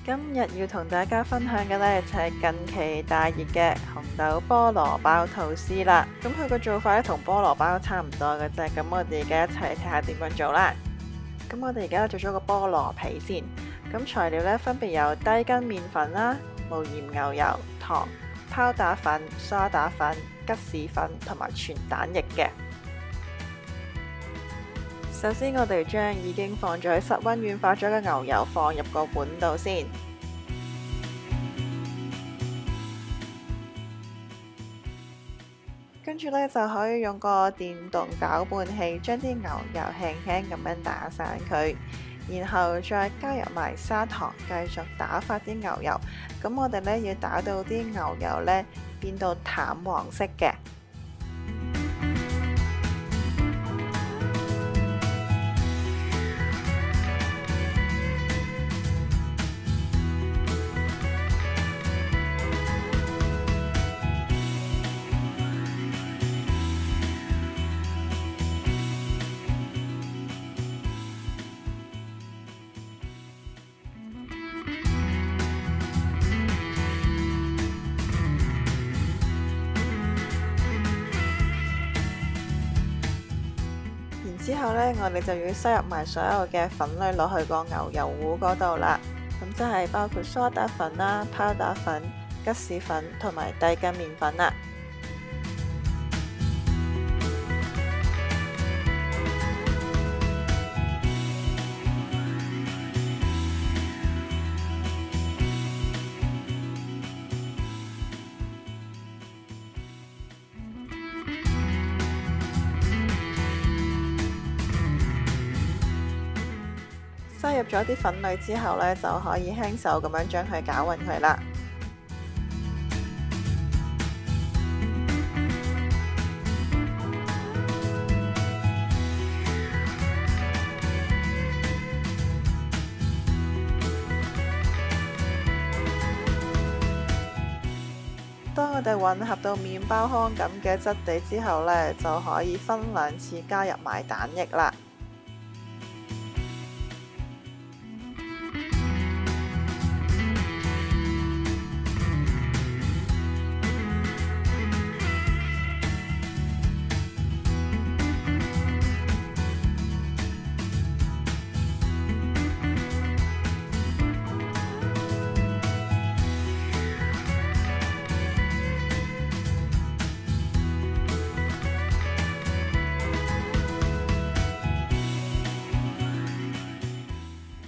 今日要同大家分享嘅呢，就係近期大熱嘅紅豆菠蘿包吐司啦。咁佢個做法呢，同菠蘿包差唔多嘅啫。咁我哋而家一齊睇下點樣做啦。咁我哋而家做咗個菠蘿皮先。咁材料呢，分別有低筋麵粉啦、無鹽牛油、糖、泡打粉、梳打粉、吉士粉同埋全蛋液嘅。首先，我哋將已經放咗喺室溫軟化咗嘅牛油放入個碗度先，跟住呢，就可以用個電動攪拌器將啲牛油輕輕咁樣打散佢，然後再加入埋砂糖，繼續打發啲牛油。咁我哋呢，要打到啲牛油呢變到淡黃色嘅。之後呢，我哋就要塞入埋所有嘅粉類落去個牛油糊嗰度啦。咁即係包括梳打粉啦、泡打粉、吉士粉同埋低筋麵粉啦。加入咗啲粉類之後呢，就可以輕手咁樣將佢攪勻佢啦。當我哋混合到麵包糠咁嘅質地之後呢，就可以分兩次加入埋蛋液啦。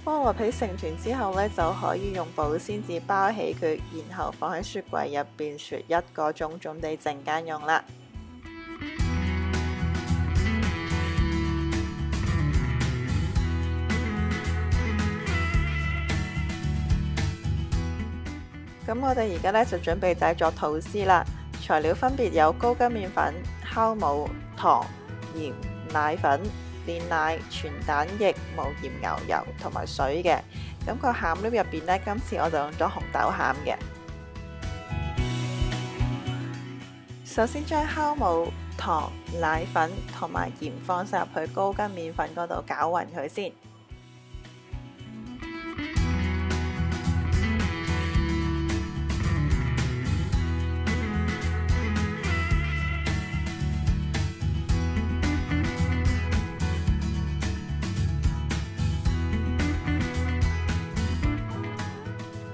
菠蘿皮成團之後呢，就可以用保鮮紙包起佢，然後放喺雪櫃入邊雪1個鐘，準備陣間用啦。咁我哋而家呢，就準備製作吐司啦。材料分別有高筋麵粉、酵母、糖、鹽、奶粉、煉奶、全蛋液、無鹽牛油同埋水嘅。咁個餡料入邊呢，今次我就用咗紅豆餡嘅。首先將酵母、糖、奶粉同埋鹽放晒入去高筋麵粉嗰度攪勻佢先。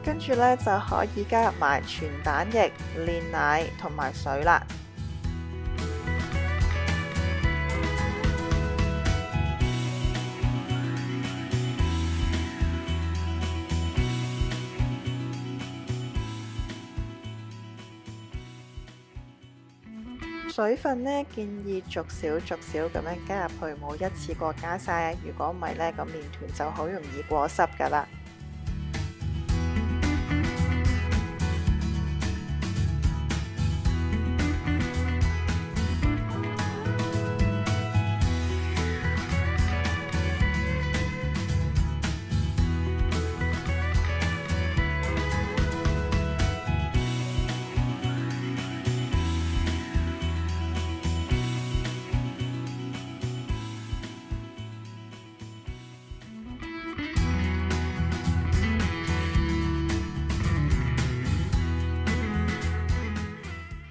跟住呢，就可以加入埋全蛋液、煉奶同埋水啦。水分呢，建議逐少逐少咁樣加入去，冇一次過加晒。如果唔係呢，個麵團就好容易過濕噶啦。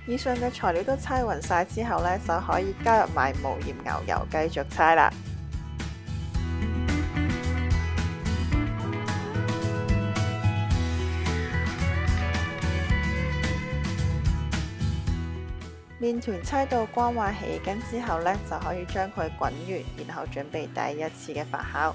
以上嘅材料都猜勻晒之後呢，就可以加入埋無鹽牛油繼續猜啦。麵團猜到光滑起筋之後呢，就可以將佢滾完，然後準備第一次嘅發酵。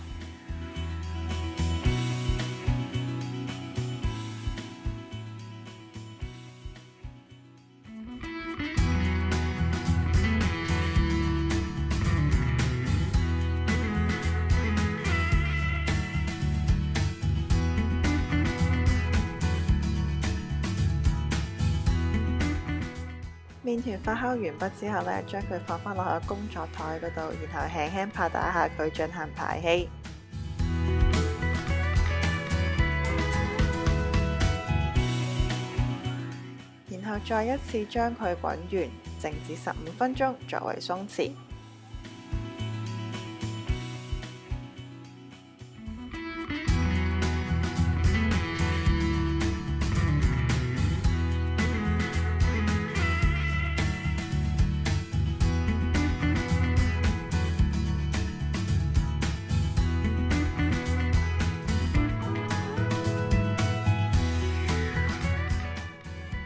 麵團發酵完畢之後呢，將佢放返落去工作台嗰度，然後輕輕拍打下佢進行排氣。然後再一次將佢滾完，靜止15分鐘作為鬆弛。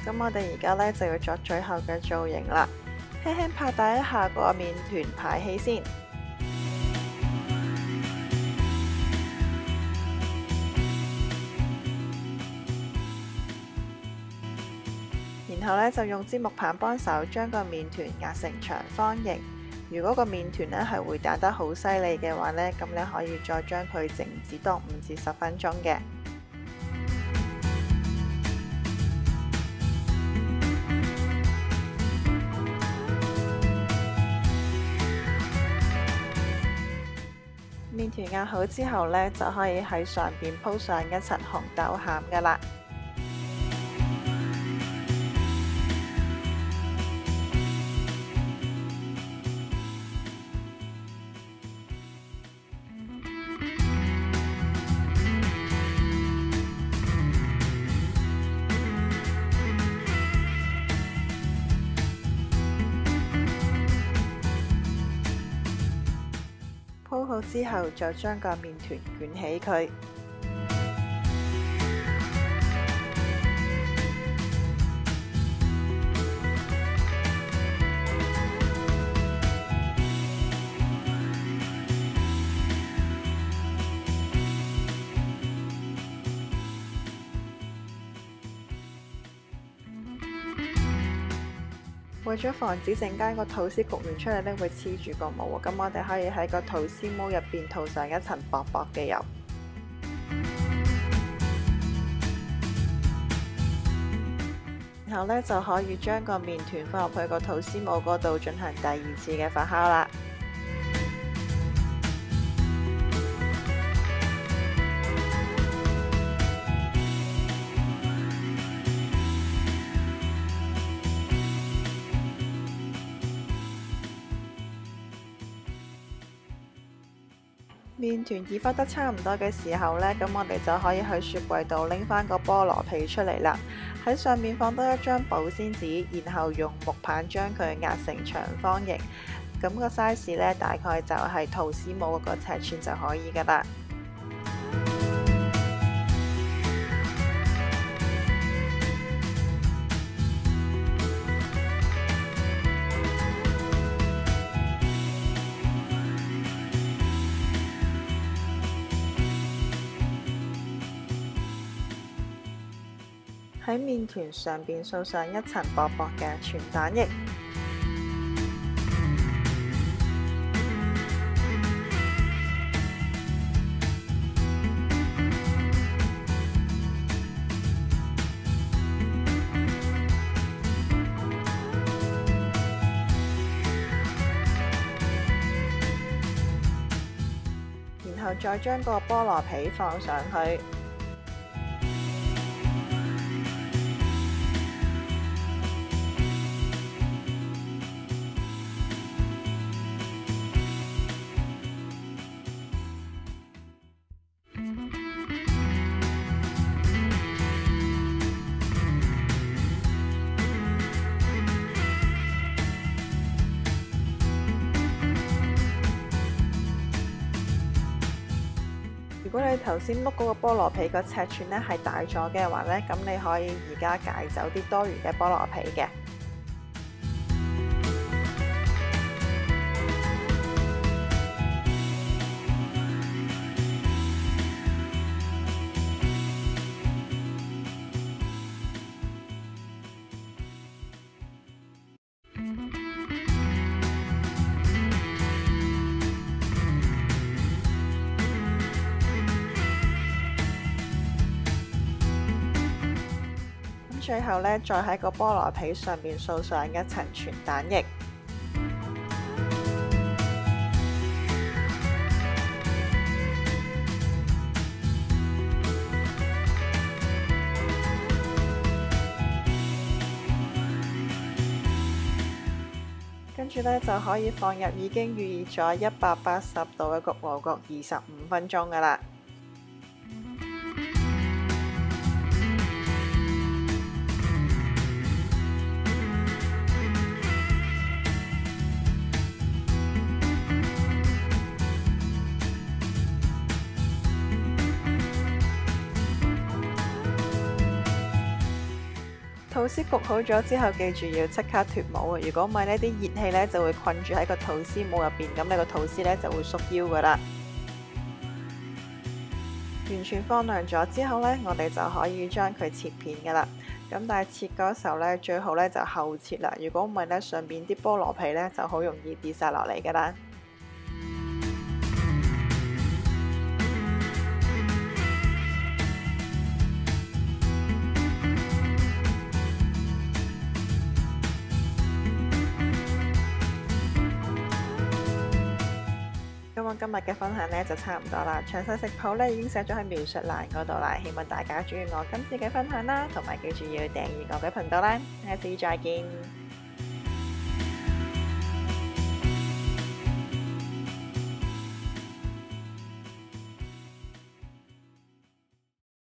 咁我哋而家呢，就要作最後嘅造型啦，輕輕拍打一下個麵團排氣先，然後呢，就用支木棒幫手將個麵團壓成長方形。如果個麵團呢係會彈得好犀利嘅話呢，咁你可以再將佢靜止多5至10分鐘嘅。麵團壓好之後呢，就可以喺上邊鋪上一層紅豆餡㗎喇。鋪好之後，再將個麵團捲起佢。為咗防止陣間個吐司焗完出嚟呢會黐住個模，咁我哋可以喺個吐司模入邊塗上一層薄薄嘅油，然後呢就可以將個麵團放入去個吐司模嗰度進行第2次嘅發酵啦。麵團已發得差唔多嘅時候呢，咁我哋就可以喺雪櫃度拎返個菠蘿皮出嚟啦。喺上面放多一張保鮮紙，然後用木棒將佢壓成長方形。咁個 size 呢，大概就係吐司模嗰個尺寸就可以噶啦。喺麵團上邊掃上一層薄薄嘅全蛋液，然後再將個菠蘿皮放上去。果你頭先碌嗰個菠蘿皮個尺寸呢係大咗嘅話呢，咁你可以而家解走啲多餘嘅菠蘿皮嘅。最後呢，再喺個菠蘿皮上面掃上一層全蛋液，跟住呢，就可以放入已經預熱咗180度嘅焗爐焗25分鐘㗎喇。吐司焗好咗之後，記住要即刻脫模啊！如果唔係呢啲熱氣呢就會困住喺個吐司模入邊，咁你個吐司呢就會縮腰噶啦。完全放涼咗之後呢，我哋就可以將佢切片噶啦。咁但係切嗰時候呢，最好呢就後切啦。如果唔係呢，上邊啲菠蘿皮呢就好容易跌晒落嚟噶啦。咁我今日嘅分享呢就差唔多啦，詳細食譜呢已經寫咗喺描述欄嗰度啦，希望大家鍾意我今次嘅分享啦，同埋記住要訂閱我嘅頻道啦，下次再見。